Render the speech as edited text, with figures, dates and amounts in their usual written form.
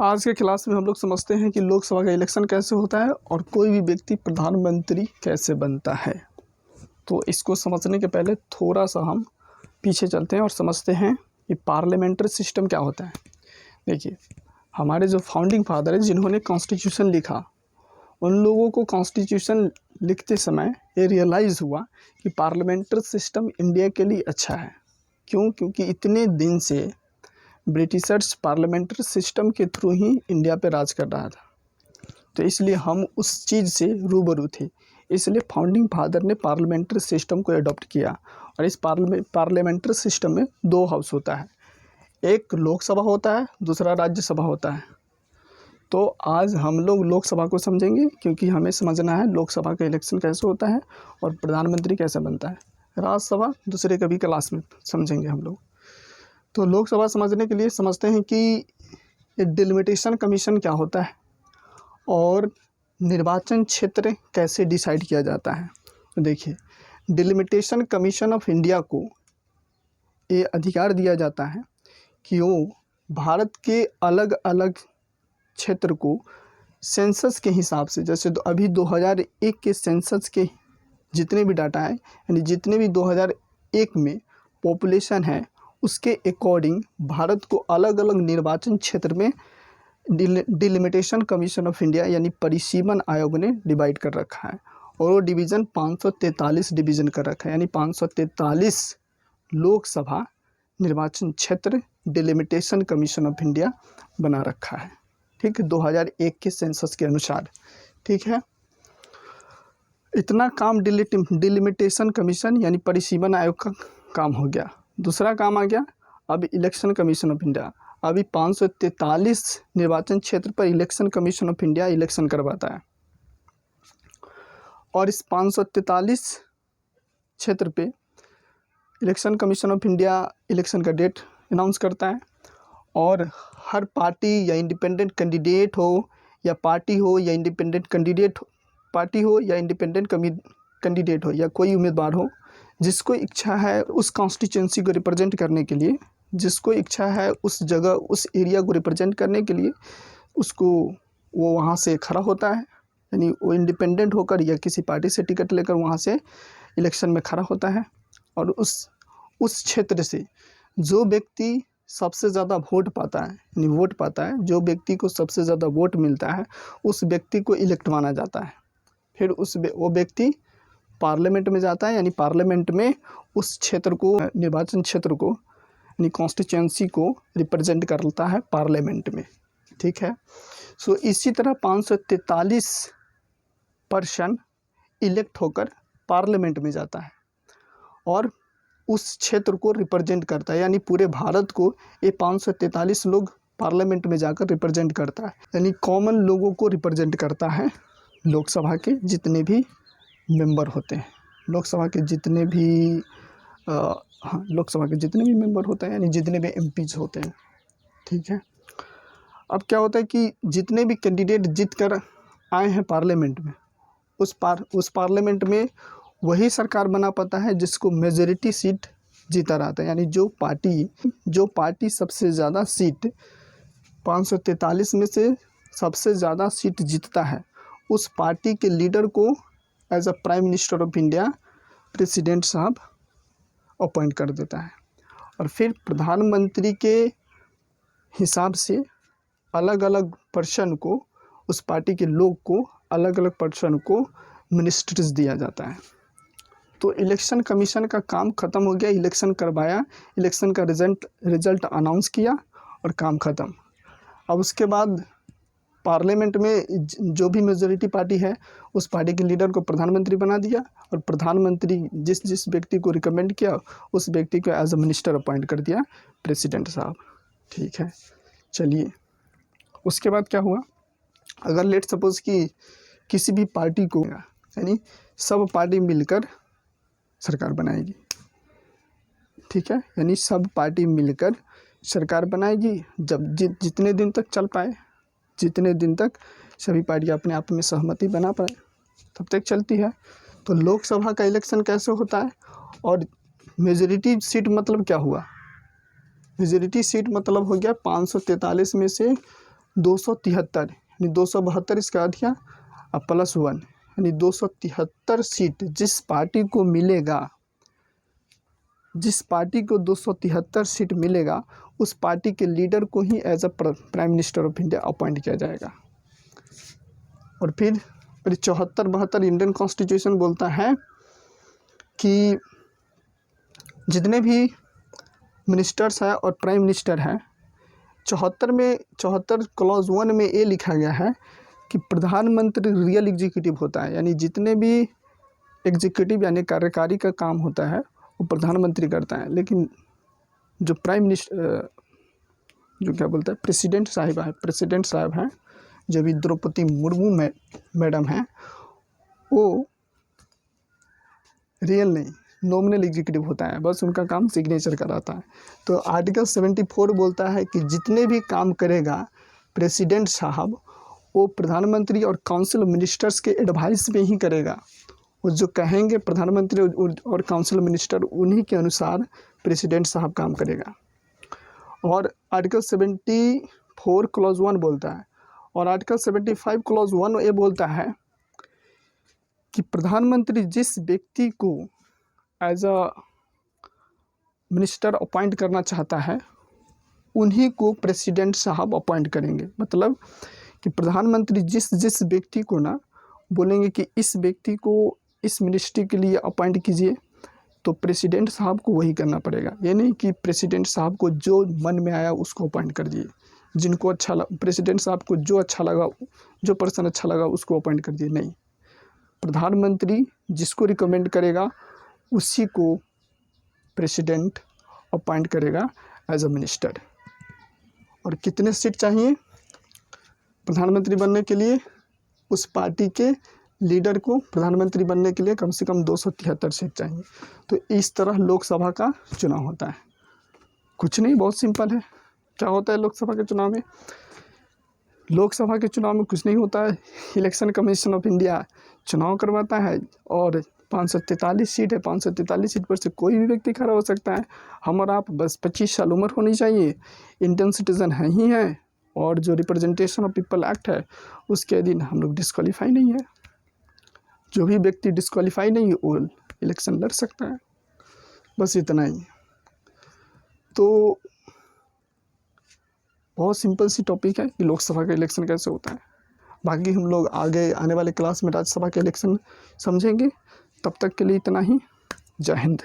आज के क्लास में हम लोग समझते हैं कि लोकसभा का इलेक्शन कैसे होता है और कोई भी व्यक्ति प्रधानमंत्री कैसे बनता है। तो इसको समझने के पहले थोड़ा सा हम पीछे चलते हैं और समझते हैं कि पार्लियामेंट्री सिस्टम क्या होता है। देखिए, हमारे जो फाउंडिंग फादर है जिन्होंने कॉन्स्टिट्यूशन लिखा, उन लोगों को कॉन्स्टिट्यूशन लिखते समय ये रियलाइज़ हुआ कि पार्लियामेंट्री सिस्टम इंडिया के लिए अच्छा है। क्यों? क्योंकि इतने दिन से ब्रिटिशर्स पार्लियामेंट्री सिस्टम के थ्रू ही इंडिया पे राज कर रहा था, तो इसलिए हम उस चीज़ से रूबरू थे। इसलिए फाउंडिंग फादर ने पार्लियामेंट्री सिस्टम को अडॉप्ट किया। और इस पार्लियामेंट्री सिस्टम में दो हाउस होता है, एक लोकसभा होता है, दूसरा राज्यसभा होता है। तो आज हम लोग लोकसभा को समझेंगे क्योंकि हमें समझना है लोकसभा का इलेक्शन कैसे होता है और प्रधानमंत्री कैसे बनता है। राज्यसभा दूसरे कभी क्लास में समझेंगे हम लोग। तो लोकसभा समझने के लिए समझते हैं कि ये डिलिमिटेशन कमीशन क्या होता है और निर्वाचन क्षेत्र कैसे डिसाइड किया जाता है। तो देखिए, डिलिमिटेशन कमीशन ऑफ इंडिया को ये अधिकार दिया जाता है कि वो भारत के अलग अलग क्षेत्र को सेंसस के हिसाब से, जैसे अभी 2001 के सेंसस के जितने भी डाटा है, यानी जितने भी 2001 में पॉपुलेशन है, उसके अकॉर्डिंग भारत को अलग अलग निर्वाचन क्षेत्र में डिलिमिटेशन कमीशन ऑफ इंडिया यानी परिसीमन आयोग ने डिवाइड कर रखा है। और वो डिवीज़न 543 डिवीज़न कर रखा है, यानी 543 लोकसभा निर्वाचन क्षेत्र डिलिमिटेशन कमीशन ऑफ इंडिया बना रखा है। ठीक है, 2001 के सेंसस के अनुसार। ठीक है, इतना काम डिलिमिटेशन कमीशन यानी परिसीमन आयोग का काम हो गया। दूसरा काम आ गया अब इलेक्शन कमीशन ऑफ इंडिया। अभी 543 निर्वाचन क्षेत्र पर election commission of India election करवाता है और इस 543 क्षेत्र पे election commission of India election का डेट अनाउंस करता है। और हर पार्टी या इंडिपेंडेंट कैंडिडेट हो या पार्टी हो या इंडिपेंडेंट कैंडिडेट पार्टी हो या इंडिपेंडेंट कैंडिडेट हो या कोई उम्मीदवार हो, जिसको इच्छा है उस कॉन्स्टिट्यूंसी को रिप्रेजेंट करने के लिए, जिसको इच्छा है उस जगह उस एरिया को रिप्रेजेंट करने के लिए, उसको वो वहाँ से खड़ा होता है। यानी वो इंडिपेंडेंट होकर या किसी पार्टी से टिकट लेकर वहाँ से इलेक्शन में खड़ा होता है। और उस क्षेत्र से जो व्यक्ति सबसे ज़्यादा वोट पाता है, यानी वोट पाता है, जो व्यक्ति को सबसे ज़्यादा वोट मिलता है उस व्यक्ति को इलेक्ट माना जाता है। फिर वो व्यक्ति पार्लियामेंट में जाता है, यानी पार्लियामेंट में उस क्षेत्र को, निर्वाचन क्षेत्र को, यानी कॉन्स्टिट्यूंसी को रिप्रेजेंट करता है पार्लियामेंट में। ठीक है, सो इसी तरह 543 पर्सन इलेक्ट होकर पार्लियामेंट में जाता है और उस क्षेत्र को रिप्रेजेंट करता है, यानी पूरे भारत को ये 543 लोग पार्लियामेंट में जाकर रिप्रेजेंट करता है, यानी कॉमन लोगों को रिप्रेजेंट करता है। लोकसभा के जितने भी मेंबर होते हैं, लोकसभा के जितने भी लोकसभा के जितने भी मेंबर होते हैं, यानी जितने भी एमपीज होते हैं। ठीक है, अब क्या होता है कि जितने भी कैंडिडेट जीत कर आए हैं पार्लियामेंट में, उस पार्लियामेंट में वही सरकार बना पाता है जिसको मेजॉरिटी सीट जीता रहता है। यानी जो पार्टी सबसे ज़्यादा सीट 543 में से सबसे ज़्यादा सीट जीतता है, उस पार्टी के लीडर को as a prime minister of India president साहब अपॉइंट कर देता है। और फिर प्रधानमंत्री के हिसाब से अलग अलग पर्सन को, उस पार्टी के लोग को, अलग अलग पर्सन को मिनिस्ट्रीज दिया जाता है। तो इलेक्शन कमीशन का काम ख़त्म हो गया, इलेक्शन करवाया, इलेक्शन का रिजल्ट अनाउंस किया और काम ख़त्म। अब उसके बाद पार्लियामेंट में जो भी मेजॉरिटी पार्टी है उस पार्टी के लीडर को प्रधानमंत्री बना दिया और प्रधानमंत्री जिस व्यक्ति को रिकमेंड किया उस व्यक्ति को एज अ मिनिस्टर अपॉइंट कर दिया प्रेसिडेंट साहब। ठीक है, चलिए उसके बाद क्या हुआ, अगर लेट सपोज कि किसी भी पार्टी को, यानी सब पार्टी मिलकर सरकार बनाएगी। ठीक है, यानी सब पार्टी मिलकर सरकार बनाएगी, जब जितने दिन तक चल पाए, जितने दिन तक सभी पार्टियां अपने आप में सहमति बना पाए तब तक चलती है। तो लोकसभा का इलेक्शन कैसे होता है और मेजॉरिटी सीट मतलब क्या हुआ, मेजॉरिटी सीट मतलब हो गया 543 में से 273 यानी 272 इसका अर्थ क्या, +1 यानी 273 सीट जिस पार्टी को मिलेगा, जिस पार्टी को 273 सीट मिलेगा उस पार्टी के लीडर को ही as a prime minister of India appoint किया जाएगा। और फिर 74-72 इंडियन कॉन्स्टिट्यूशन बोलता है कि जितने भी मिनिस्टर्स हैं और प्राइम मिनिस्टर हैं, 74 क्लॉज 1 में ये लिखा गया है कि प्रधानमंत्री रियल एग्जीक्यूटिव होता है, यानी जितने भी एग्जीक्यूटिव यानी कार्यकारी का काम होता है वो प्रधानमंत्री करता है, लेकिन जो प्राइम मिनिस्टर जो क्या बोलता है प्रेसिडेंट साहब हैं, जो भी द्रौपदी मुर्मू मैडम हैं, वो रियल नहीं नॉमिनल एग्जीक्यूटिव होता है, बस उनका काम सिग्नेचर कराता है। तो आर्टिकल 74 बोलता है कि जितने भी काम करेगा प्रेसिडेंट साहब वो प्रधानमंत्री और काउंसिल मिनिस्टर्स के एडवाइस में ही करेगा। वो जो कहेंगे प्रधानमंत्री और काउंसिल मिनिस्टर उन्हीं के अनुसार प्रेसिडेंट साहब काम करेगा। और आर्टिकल 74 क्लॉज 1 बोलता है, और आर्टिकल 75 क्लॉज 1 ये बोलता है कि प्रधानमंत्री जिस व्यक्ति को एज अ मिनिस्टर अपॉइंट करना चाहता है उन्हीं को प्रेसिडेंट साहब अपॉइंट करेंगे। मतलब कि प्रधानमंत्री जिस व्यक्ति को ना बोलेंगे कि इस व्यक्ति को इस मिनिस्ट्री के लिए अपॉइंट कीजिए, तो प्रेसिडेंट साहब को वही करना पड़ेगा। ये नहीं कि प्रेसिडेंट साहब को जो मन में आया उसको अपॉइंट कर दिए, जिनको अच्छा प्रेसिडेंट साहब को जो अच्छा लगा, जो पर्सन अच्छा लगा उसको अपॉइंट कर दिए, नहीं। प्रधानमंत्री जिसको रिकमेंड करेगा उसी को प्रेसिडेंट अपॉइंट करेगा एज अ मिनिस्टर। और कितने सीट चाहिए प्रधानमंत्री बनने के लिए? उस पार्टी के लीडर को प्रधानमंत्री बनने के लिए कम से कम 273 सीट चाहिए। तो इस तरह लोकसभा का चुनाव होता है। कुछ नहीं, बहुत सिंपल है। क्या होता है लोकसभा के चुनाव में? लोकसभा के चुनाव में कुछ नहीं होता है। इलेक्शन कमीशन ऑफ इंडिया चुनाव करवाता है और 543 सीट है। 543 सीट पर से कोई भी व्यक्ति खड़ा हो सकता है। हम और आप बस 25 साल उम्र होनी चाहिए, इंडियन सिटीज़न है ही है, और जो रिप्रेजेंटेशन ऑफ पीपल एक्ट है उसके अधीन हम लोग डिस्क्वालीफाई नहीं है। जो भी व्यक्ति डिस्क्वालीफाई नहीं है वो इलेक्शन लड़ सकता है, बस इतना ही। तो बहुत सिंपल सी टॉपिक है कि लोकसभा का इलेक्शन कैसे होता है। बाकी हम लोग आगे आने वाले क्लास में राज्यसभा के इलेक्शन समझेंगे। तब तक के लिए इतना ही। जय हिंद।